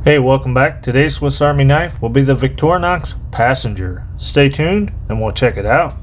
Hey, welcome back. Today's Swiss Army knife will be the Victorinox Passenger. Stay tuned and we'll check it out.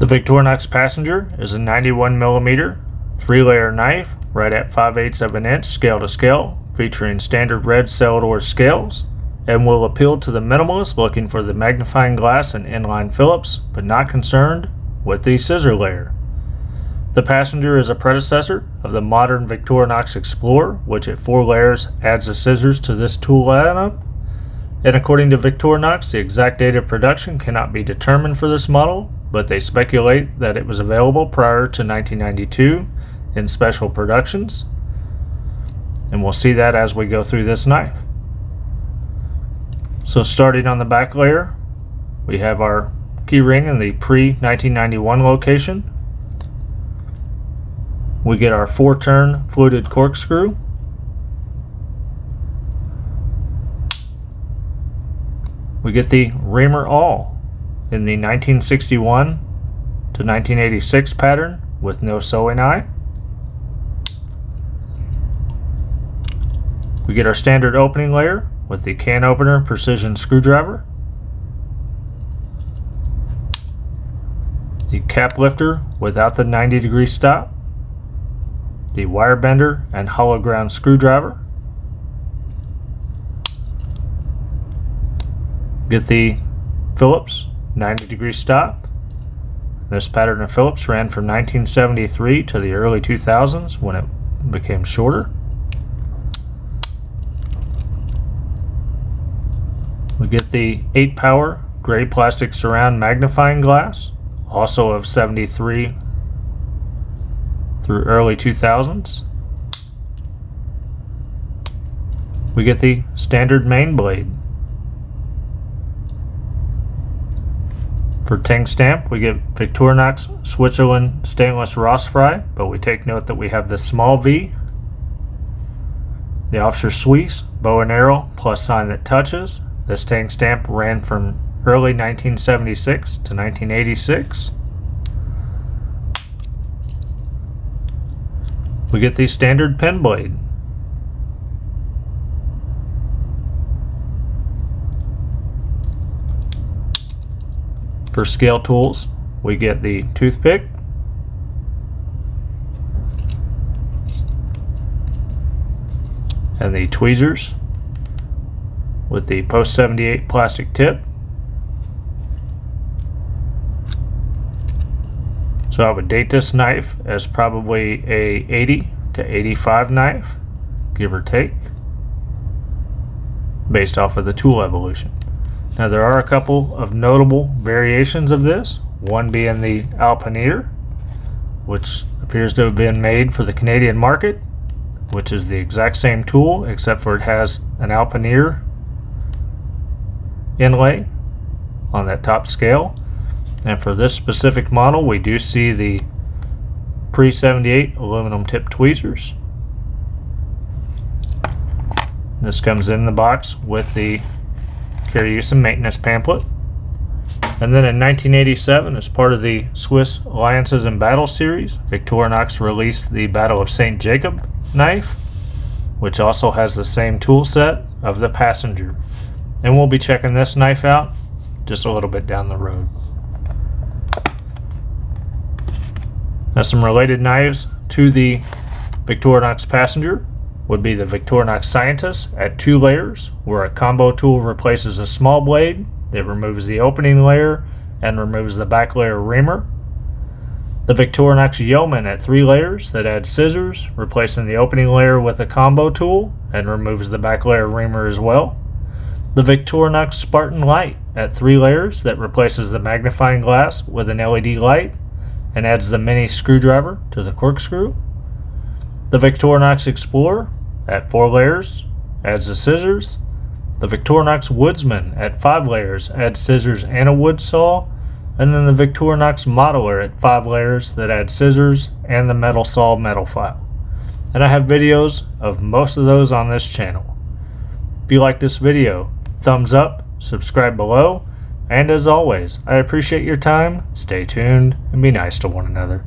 The Victorinox Passenger is a 91mm 3-layer knife right at 5/8 of an inch scale to scale, featuring standard red cellidor scales, and will appeal to the minimalist looking for the magnifying glass and inline Phillips, but not concerned with the scissor layer. The Passenger is a predecessor of the modern Victorinox Explorer, which at 4 layers adds the scissors to this tool lineup. And according to Victorinox, the exact date of production cannot be determined for this model, but they speculate that it was available prior to 1992 in special productions. And we'll see that as we go through this knife. So starting on the back layer, we have our key ring in the pre-1991 location. We get our 4-turn fluted corkscrew. We get the reamer awl in the 1961 to 1986 pattern with no sewing eye. We get our standard opening layer with the can opener precision screwdriver, the cap lifter without the 90-degree stop, the wire bender and hollow ground screwdriver. Get the Phillips 90-degree stop. This pattern of Phillips ran from 1973 to the early 2000s when it became shorter. We get the 8-power gray plastic surround magnifying glass, also of 73 through early 2000s. We get the standard main blade. For tang stamp, we get Victorinox Switzerland stainless Rossfry, but we take note that we have the small V, the Officer Suisse bow and arrow plus sign that touches. This tang stamp ran from early 1976 to 1986. We get the standard pen blade. For scale tools, we get the toothpick, and the tweezers with the post 78 plastic tip. So I would date this knife as probably a 80 to 85 knife, give or take, based off of the tool evolution. Now there are a couple of notable variations of this, one being the Alpineer, which appears to have been made for the Canadian market, which is the exact same tool except for it has an Alpineer inlay on that top scale. And for this specific model, we do see the pre-78 aluminum tip tweezers. This comes in the box with the carry use and maintenance pamphlet. And then in 1987, as part of the Swiss Alliances and Battle series, Victorinox released the Battle of St. Jacob knife, which also has the same tool set of the Passenger. And we'll be checking this knife out just a little bit down the road. Now some related knives to the Victorinox Passenger would be the Victorinox Scientist at 2 layers, where a combo tool replaces a small blade that removes the opening layer and removes the back layer reamer. The Victorinox Yeoman at 3 layers that adds scissors, replacing the opening layer with a combo tool and removes the back layer reamer as well. The Victorinox Spartan Lite at 3 layers that replaces the magnifying glass with an LED light and adds the mini screwdriver to the corkscrew. The Victorinox Explorer at 4 layers adds the scissors. The Victorinox Woodsman at 5 layers adds scissors and a wood saw. And then the Victorinox Modeler at 5 layers that adds scissors and the metal saw metal file. and I have videos of most of those on this channel. If you like this video, thumbs up, subscribe below, and as always, I appreciate your time, stay tuned, and be nice to one another.